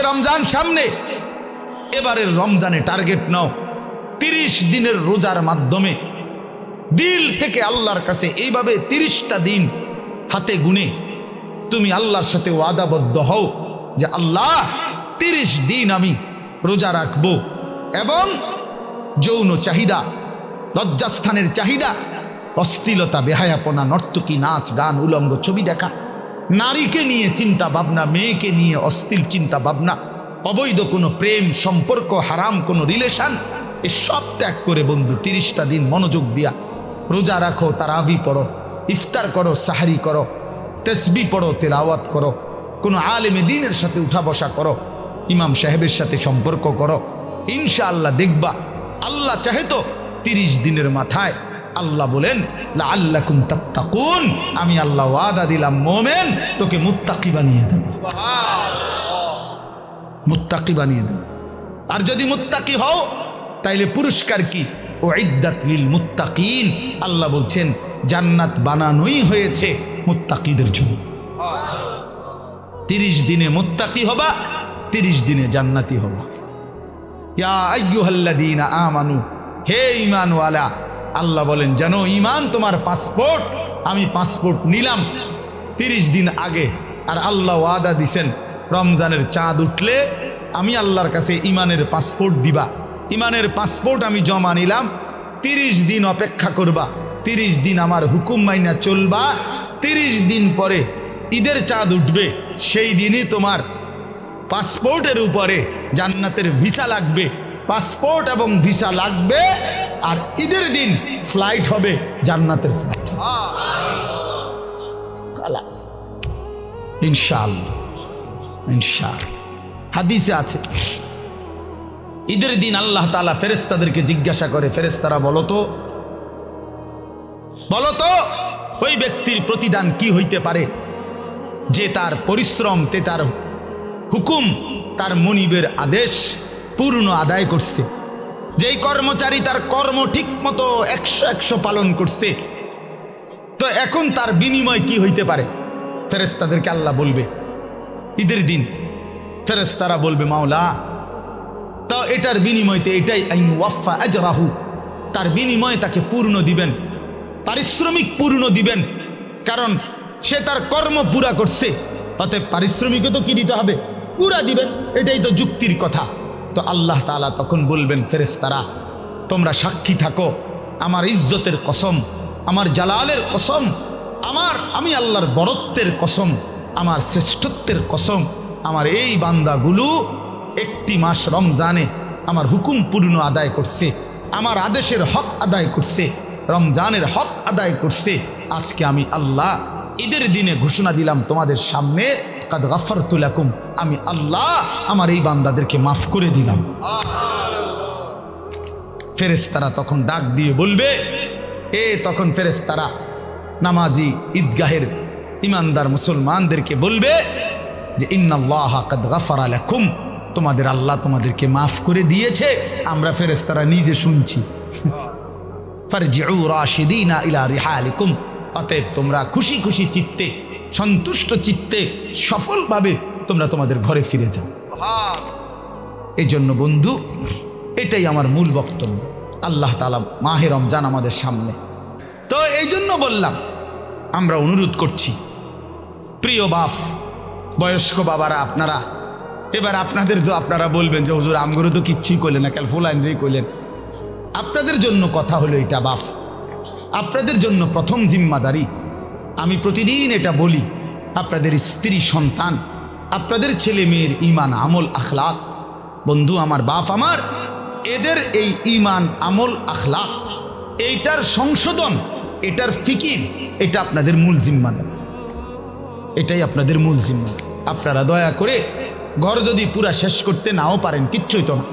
রমজান সামনে, এবারের রমজানে টার্গেট নাও 30 দিনের রোজার মাধ্যমে দিল থেকে আল্লাহর কাছে এইভাবে 30টা দিন হাতে গুনে তুমি আল্লাহর সাথে ওয়াদাবদ্ধ হও যে আল্লাহ 30 দিন আমি রোজা রাখবো, এবং যৌন চাহিদা, লজ্জাস্থানের চাহিদা, অশ্লীলতা, বেহায়াপনা, নর্তকী, নাচ গান, উলঙ্গ ছবি দেখা, নারীকে নিয়ে চিন্তা ভাবনা, মেয়েকে নিয়ে অশ্লীল চিন্তা ভাবনা, অবৈধ কোনো প্রেম সম্পর্ক, হারাম কোনো রিলেশন, এসব ত্যাগ করে বন্ধু 30টা দিন মনোযোগ দিয়া রোজা রাখো, তারাবি পড়ো, ইফতার করো, সাহারি করো, তসবিহ পড়ো, তেলাওয়াত করো, কোনো আলেমে দ্বীনের সাথে উঠা বসা করো, ইমাম সাহেবের সাথে সম্পর্ক করো। ইনশাআল্লাহ দেখবা আল্লাহ চাহে তো 30 দিনের মাথায় আল্লাহ বলেন লাআল্লাকুম তাত্তাকুন, আমি আল্লাহ ওয়াদা দিলাম মোমেন তোকে মুত্তাকি বানিয়ে দেব, মুত্তাকি বানিয়ে দেব। আর যদি মুত্তাকি হও তাইলে পুরস্কার কি? উইদ্দাত লিল মুত্তাকিন, আল্লাহ বলছেন জান্নাত বানানোই হয়েছে মুত্তাকিদের জন্য। 30 দিনে মুত্তাকি হবা, 30 দিনে জান্নাতি হবা। ইয়া আইয়ুহাল্লাযীনা আমানু, হে ঈমানওয়ালা, আল্লাহ বলেন জানো ঈমান তোমার পাসপোর্ট, আমি পাসপোর্ট নিলাম 30 দিন আগে, আর আল্লাহ ওয়াদা দিছেন রমজানের চাঁদ উঠলে আমি আল্লাহর কাছে ঈমানের পাসপোর্ট দিবা। ঈমানের পাসপোর্ট আমি জমা নিলাম, 30 দিন অপেক্ষা করবা, 30 দিন আমার হুকুম মাইনা চলবা, 30 দিন পরে ঈদের চাঁদ উঠবে, সেই দিনই তোমার পাসপোর্টের উপরে জান্নাতের ভিসা লাগবে, পাসপোর্ট এবং ভিসা লাগবে, আর ঈদের দিন ফ্লাইট হবে জান্নাতের ফ্লাইট, ইনশাআল্লাহ। ইনশাআল্লাহ হাদিসে আছে ঈদের দিন আল্লাহ তাআলা ফেরেশতাদেরকে জিজ্ঞাসা করে, ফেরেশতারা বলো তো ওই ব্যক্তির প্রতিদান কি হইতে পারে যে তার পরিশ্রম, তার হুকুম, তার মনিবের আদেশ পূর্ণ আদায় করছে, যেই কর্মচারী তার কর্ম ঠিক মতো 100 পালন করছে, তো এখন তার বিনিময় কি হইতে পারে? ফেরেশতাদেরকে আল্লাহ বলবে ঈদের দিন, ফেরেশতারা বলবে মাওলা তো এটার বিনিময়তে এটাই আইন ওয়াফা আজরাহু, তার বিনিময় তাকে পূর্ণ দিবেন, পারিশ্রমিক পূর্ণ দিবেন, কারণ সে তার কর্ম পুরা করছে, অতএব পারিশ্রমিকও তো কি দিতে হবে? পুরা দিবেন, এটাই তো যুক্তির কথা। তো আল্লাহ তাআলা তখন বলবেন ফেরেশতারা তোমরা সাক্ষী থাকো, আমার ইজ্জতের কসম, আমার জালালের কসম, আমি আল্লাহর বড়ত্বের কসম, আমার শ্রেষ্ঠত্বের কসম, আমার এই বান্দাগুলো 1 মাস রমজানে আমার হুকুম পূর্ণ আদায় করছে, আমার আদেশের হক আদায় করছে, রমজানের হক আদায় করছে। আজকে আমি আল্লাহ ঈদের দিনে ঘোষণা দিলাম তোমাদের সামনে, কাদ গাফারতু লাকুম, আমি আল্লাহ আমার এই বান্দাদেরকে মাফ করে দিলাম। ফেরেশতারা তখন ডাক দিয়ে বলবে, তখন ফেরেশতারা নামাজি ঈদগাহের ইমানদার মুসলমানদেরকে বলবে যে ইন্নাল্লাহা কাদ গাফারা লাকুম, তোমাদের আল্লাহ তোমাদেরকে মাফ করে দিয়েছে। আমরা ফেরেশতারা নিজে শুনছি। ফারজিউ রাশিদিনা ইলা রিহালিকুম, অতএব তোমরা খুশি খুশি চিত্তে, সন্তুষ্ট চিত্তে, সফলভাবে তোমরা তোমাদের ঘরে ফিরে যাও। এই জন্য বন্ধু এটাই আমার মূল বক্তব্য। আল্লাহ তাআলা মাহে রমজান আমাদের সামনে, তো এই জন্য বললাম আমরা অনুরোধ করছি প্রিয় বাপ, বয়স্ক বাবারা, আপনারা এবার আপনারা বলবেন যে হুজুর আমগুলো তো কিচ্ছুই করলেন না, কাল ফুল আইনরেই করলেন। আপনাদের জন্য কথা হলো এটা বাপ, আপনাদের জন্য প্রথম জিম্মাদারি। আমি প্রতিদিন এটা বলি, আপনাদের স্ত্রী সন্তান, আপনাদের ছেলে মেয়ের ঈমান আমল আখলাক, বন্ধু আমার, বাপ আমার, এদের এই ঈমান আমল আখলাক, এইটার সংশোধন, এটার ফিকির, এটা আপনাদের মূল জিম্মাদারি, এটাই আপনাদের মূল জিম্মাদারি। আপনারা দয়া করে ঘর যদি পুরা শেষ করতে নাও পারেন, কিচ্ছুই তো না,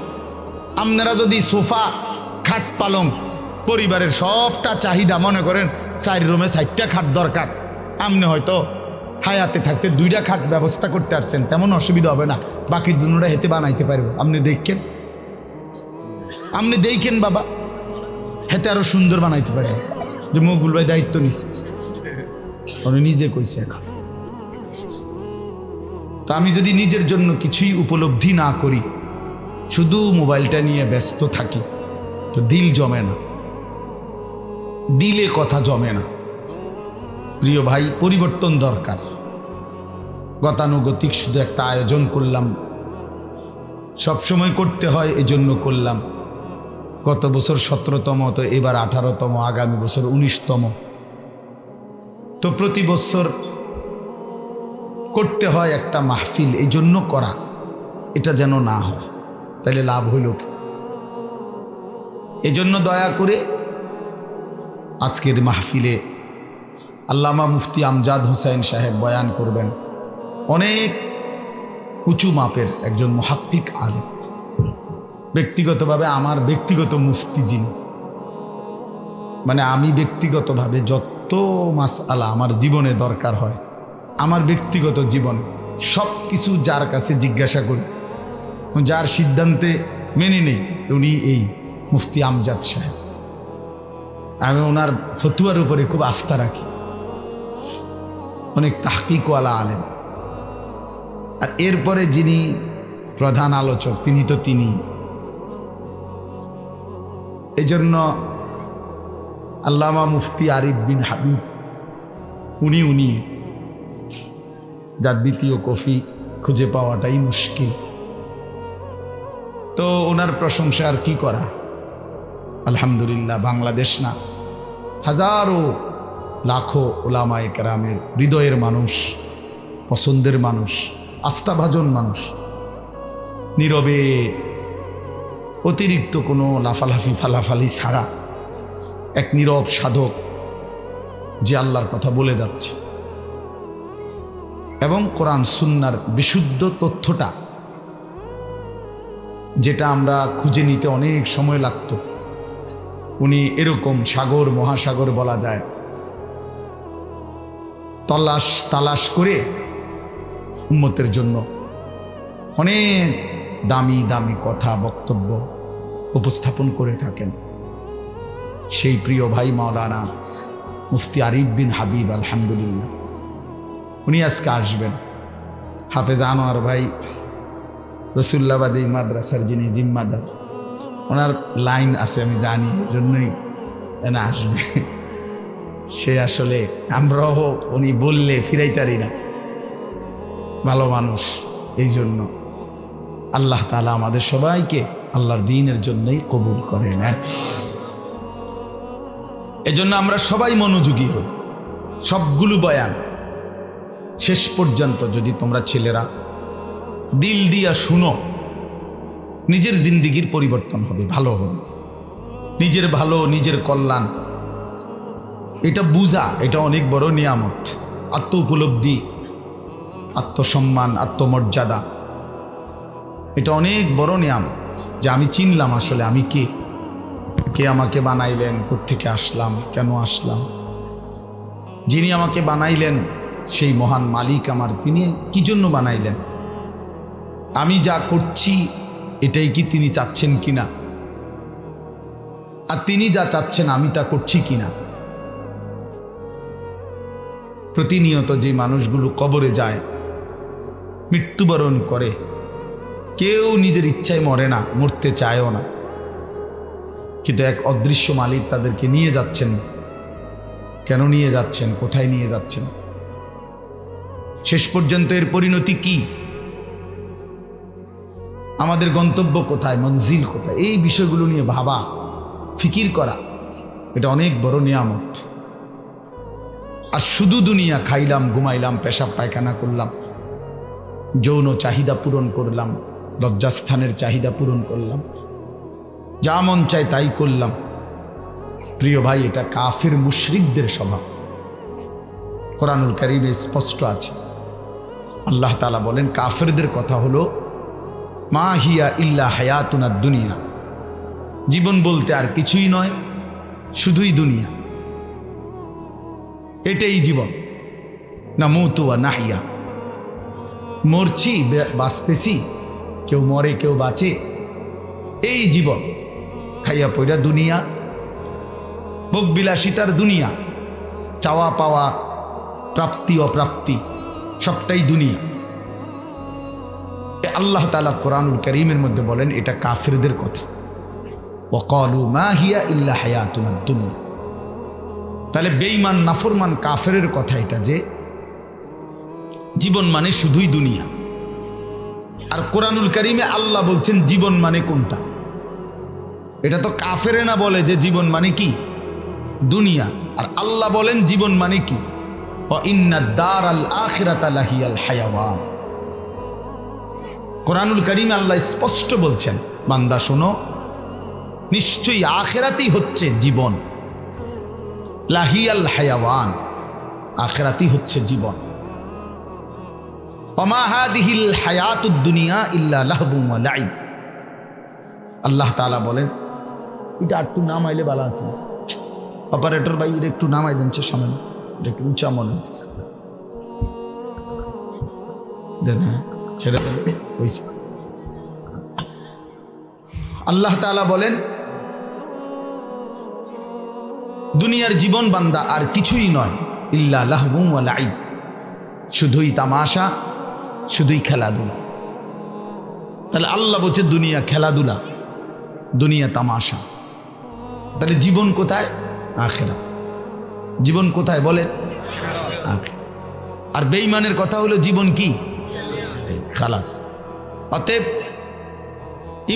আপনারা যদি সোফা, খাট, পালং, পরিবারের সবটা চাহিদা, মনে করেন 4 রুমে 4টা খাট দরকার, আপনি হয়তো হায়াতে থাকতে 2টা খাট ব্যবস্থা করতে পারছেন, তেমন অসুবিধা হবে না, বাকি দুটোটা হেতে বানাইতে পারবো। আপনি দেখেন বাবা, হেতে আরো সুন্দর বানাইতে পারবেন। যে মকবুল ভাই দায়িত্ব নিছে, উনি নিজে কইছে। তো তা আমি যদি নিজের জন্য কিছুই উপলব্ধি না করি, শুধু মোবাইলটা নিয়ে ব্যস্ত থাকি, তো দিল জমে না, দিলে কথা জমে না। প্রিয় ভাই, পরিবর্তন দরকার। গতানুগতিক শুধু একটা আয়োজন করলাম, সবসময় করতে হয় এজন্য করলাম। গত বছর 17তম, তো এবার 18তম, আগামী বছর 19তম। তো প্রতি বছর করতে হয় একটা মাহফিল, এই জন্য করা, এটা যেন না হয়, তাহলে লাভ হইল কি? এজন্য দয়া করে আজকের মাহফিলে আল্লামা মুফতি আমজাদ হোসাইন সাহেব বয়ান করবেন। অনেক উঁচু মাপের একজন মুহাক্কিক আলেম, ব্যক্তিগতভাবে আমার ব্যক্তিগত মুফতি যিনি, মানে আমি ব্যক্তিগতভাবে যত মাসআলা আমার জীবনে দরকার হয়, আমার ব্যক্তিগত জীবনে সব কিছু যার কাছে জিজ্ঞাসা করি, যার সিদ্ধান্তে মেনে নেই, উনি এই মুফতি আমজাদ সাহেব। আমি ওনার ফতুয়ার উপরে খুব আস্থা রাখি, অনেক তাহকিকওয়ালা আলেম। আর এরপরে যিনি প্রধান আলোচক, তিনি তো তিনি। এজন্য আল্লামা মুফতি আরিফ বিন হাবিব, উনি যার দ্বিতীয় কফি খুঁজে পাওয়াটাই মুশকিল। তো ওনার প্রশংসা আর কি করা। আলহামদুলিল্লাহ, বাংলাদেশ না, হাজারো লাখো ওলামায়ে কেরামের হৃদয়ের মানুষ, পছন্দের মানুষ, আস্থাভাজন মানুষ, নীরবে অতিরিক্ত কোনো লাফালাফি ফালাফালি ছাড়া এক নীরব সাধক যে আল্লাহর কথা বলে যাচ্ছে এবং কোরআন সুন্নাহর বিশুদ্ধ তথ্যটা, যেটা আমরা খুঁজে নিতে অনেক সময় লাগতো, উনি এরকম সাগর মহাসাগর বলা যায় তালাশ করে উম্মতের জন্য অনেক দামি দামি কথা বক্তব্য উপস্থাপন করে থাকেন। সেই প্রিয় ভাই মাওলানা মুফতি আরিফ বিন হাবিব, আলহামদুলিল্লাহ, উনি আজকে আসবেন। হাফেজ আনোয়ার ভাই রসুল্লাবাদী মাদ্রাসার যিনি জিম্মাদার, ওনার লাইন আছে আমি জানি, এজন্যই না আসবে। সে আসলে আমরাও উনি বললে ফিরাইতারি না, ভালো মানুষ। এই জন্য আল্লাহ তাআলা আমাদের সবাইকে আল্লাহর দ্বীনের জন্যই কবুল করে নেন। এজন্য আমরা সবাই মনোযোগী হই। সবগুলো বয়ান শেষ পর্যন্ত যদি তোমরা ছেলেরা দিল দিয়া শুনো, নিজের জিন্দিগির পরিবর্তন হবে, ভালো হবে। নিজের ভালো, নিজের কল্যাণ, এটা বুঝা, এটা অনেক বড় নিয়ামত। আত্ম উপলব্ধি, আত্মসম্মান, আত্মমর্যাদা, এটা অনেক বড় নিয়ামত যে আমি চিনলাম আসলে আমি কে, কে আমাকে বানাইলেন, কোত্থেকে আসলাম, কেন আসলাম। যিনি আমাকে বানাইলেন সেই মহান মালিক আমার, তিনি কি জন্য বানাইলেন, আমি যা করছি এটাই কি তিনি চাচ্ছেন কিনা, আর তিনি যা চাচ্ছেন আমি তা করছি কিনা। প্রতিনিয়ত যে মানুষগুলো কবরে যায়, মৃত্যুবরণ করে, কেউ নিজের ইচ্ছায় মরে না, মরতে চায়ও না, কিন্তু এক অদৃশ্য মালিক তাদেরকে নিয়ে যাচ্ছেন। কেন নিয়ে যাচ্ছেন, কোথায় নিয়ে যাচ্ছেন, শেষ পর্যন্ত এর পরিণতি কি, আমাদের গন্তব্য কোথায়, মঞ্জিল কোথায়, এই বিষয়গুলো নিয়ে ভাবা, ফিকির করা, এটা অনেক বড় নিয়ামত। আর শুধু দুনিয়া খাইলাম, ঘুমাইলাম, পেশাব পায়খানা করলাম, যৌন চাহিদা পূরণ করলাম, লজ্জাস্থানের চাহিদা পূরণ করলাম, যা মন চায় তাই করলাম। প্রিয় ভাই, এটা কাফির মুশরিকদের স্বভাব। কোরআনুল কারীমে স্পষ্ট আছে, আল্লাহ তাআলা বলেন কাফিরদের কথা হলো মা হিয়া ইল্লা হায়াতুনা দুনিয়া, জীবন বলতে আর কিছুই নয়, শুধুই দুনিয়া, এটাই জীবন। না মুতু ওয়া নাহিয়া, মরছি বাঁচতেছি, কেউ মরে কেউ বাঁচে, এই জীবন। খাইয়া পয়রা দুনিয়া, ভোগ বিলাসিতার দুনিয়া, চাওয়া পাওয়া, প্রাপ্তি অপ্রাপ্তি, সবটাই দুনিয়া। আল্লাহ তাআলা কোরআনুল কারীমের মধ্যে বলেন এটা কাফিরদের কথা, ওয়াকালু মা হিয়া ইল্লা হায়াতুনাদ দুনিয়া। তাহলে বেঈমান নাফরমান কাফেরের কথা এটা, যে জীবন মানে শুধুই দুনিয়া। আর কোরআনুল কারীমে আল্লাহ বলছেন জীবন মানে কোনটা? এটা তো কাফেরে না বলে যে জীবন মানে কি দুনিয়া, আর আল্লাহ বলেন জীবন মানে কি ওয়া ইন্নাদ দারাল আখিরাতা লাহিয়াল হায়াওয়ান। কোরআনুল কারীমে আল্লাহ স্পষ্ট বলছেন, বান্দা শোনো, নিশ্চয়ই আখিরাতই হচ্ছে জীবন, লাহিয়াল হায়াওয়ান, আখিরাতই হচ্ছে জীবন। ওমা হাদিহিল হায়াতুদ দুনিয়া ইল্লা লাহবুন ওয়া লাইব। আল্লাহ তাআলা বলেন, এটা একটু নামাইলে ভালো আছে, অপারেটর ভাই এটা একটু নামাই দেন, সামনে এটা একটু উঁচা মনে হচ্ছে, দেন, হ্যাঁ ছেড়ে দেন, হয়েছে। আল্লাহ তাআলা বলেন দুনিয়ার জীবন বান্দা আর কিছুই নয়, ইল্লা লাহবুন ওয়া লাইব, শুধুই তামাশা, শুধুই খেলাধুলা। তাহলে আল্লাহ বলছে দুনিয়া খেলাধুলা, দুনিয়া তামাশা। তাহলে জীবন কোথায়? আখিরাত। জীবন কোথায় বলেন? আখিরাত। আর বেঈমানের কথা হলো জীবন কি? খালাস। অতএব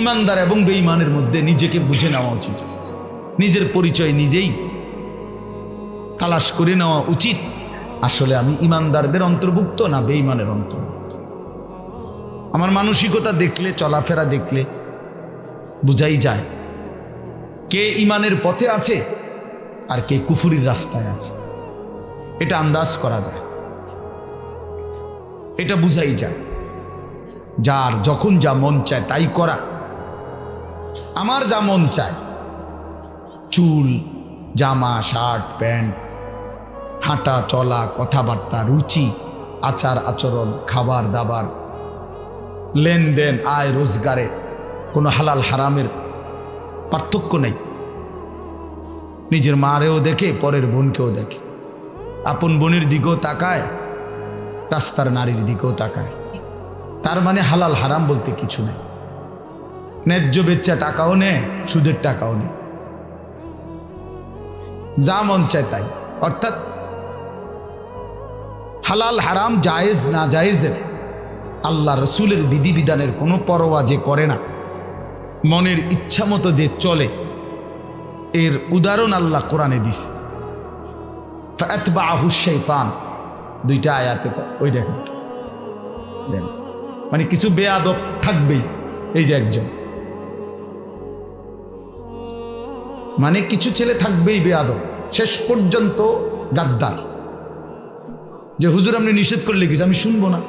ইমানদার এবং বেঈমানের মধ্যে নিজেকে বুঝে নেওয়া উচিত, নিজের পরিচয় নিজেই তালাশ করে নেওয়া উচিত, আসলে আমি ইমানদারদের অন্তর্ভুক্ত না বেঈমানের অন্তর্ভুক্ত। আমার মানসিকতা দেখলে, চলাফেরা দেখলে বুঝাই যায় কে ইমানের পথে আছে আর কে কুফুরির রাস্তায় আছে। এটা আন্দাজ করা যায়, এটা বুঝাই যায়। যার যখন যা মন চায় তাই করা। আমার যা মন চায়, চুল, জামা, শার্ট, প্যান্ট, হাঁটা চলা, কথাবার্তা, রুচি, আচার আচরণ, খাবার দাবার, লেনদেন, আয় রোজগারে কোনো হালাল হারামের পার্থক্য নেই। নিজের মারেও দেখে, পরের বোনকেও দেখে, আপন বোনের দিকেও তাকায়, রাস্তার নারীর দিকেও তাকায়। তার মানে হালাল হারাম বলতে কিছু নেই। ন্যায্য বেচ্চা টাকাও নেয়, সুদের টাকাও নেয়, যা মন চায় তাই। অর্থাৎ হালাল হারাম, জায়েজ না জায়েজের, আল্লাহ রসুলের বিধিবিধানের কোনো পরোয়া যে করে না, মনের ইচ্ছা মতো যে চলে, এর উদাহরণ আল্লাহ কোরআনে দিছে। ফাতবাহু শাইতান, দুইটা আয়াতে ওই দেখেন, মানে কিছু বেয়াদব থাকবেই। এই যে একজন, মানে কিছু ছেলে থাকবেই বেয়াদব, শেষ পর্যন্ত গাদ্দার, যে হুজুর আপনি নিষেধ করলে কিছু আমি শুনবো না,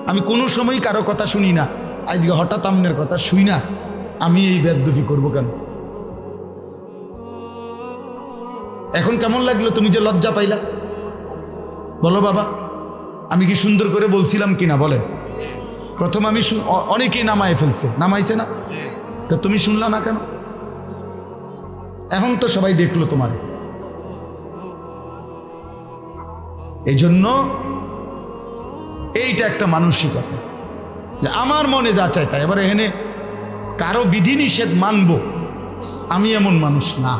আমি কোনো সময় কারো কথা শুনি না, আজকে হঠাৎ আমনের কথা শুই না, আমি এই বেয়াদবি করবো কেন? এখন কেমন লাগলো? তুমি যে লজ্জা পাইলা, বলো বাবা, আমি কি সুন্দর করে বলছিলাম কিনা বলেন? প্রথম আমি অনেকেই নামায় ফেলছে, নামাইছে না? তো তুমি শুনলা না কেন? এখন তো সবাই দেখলো তোমার। এই জন্য এইটা একটা মানসিকতা, যে আমার মনে যা চাই তাই। এবার এখানে কারো বিধিনিষেধ মানবো, আমি এমন মানুষ না।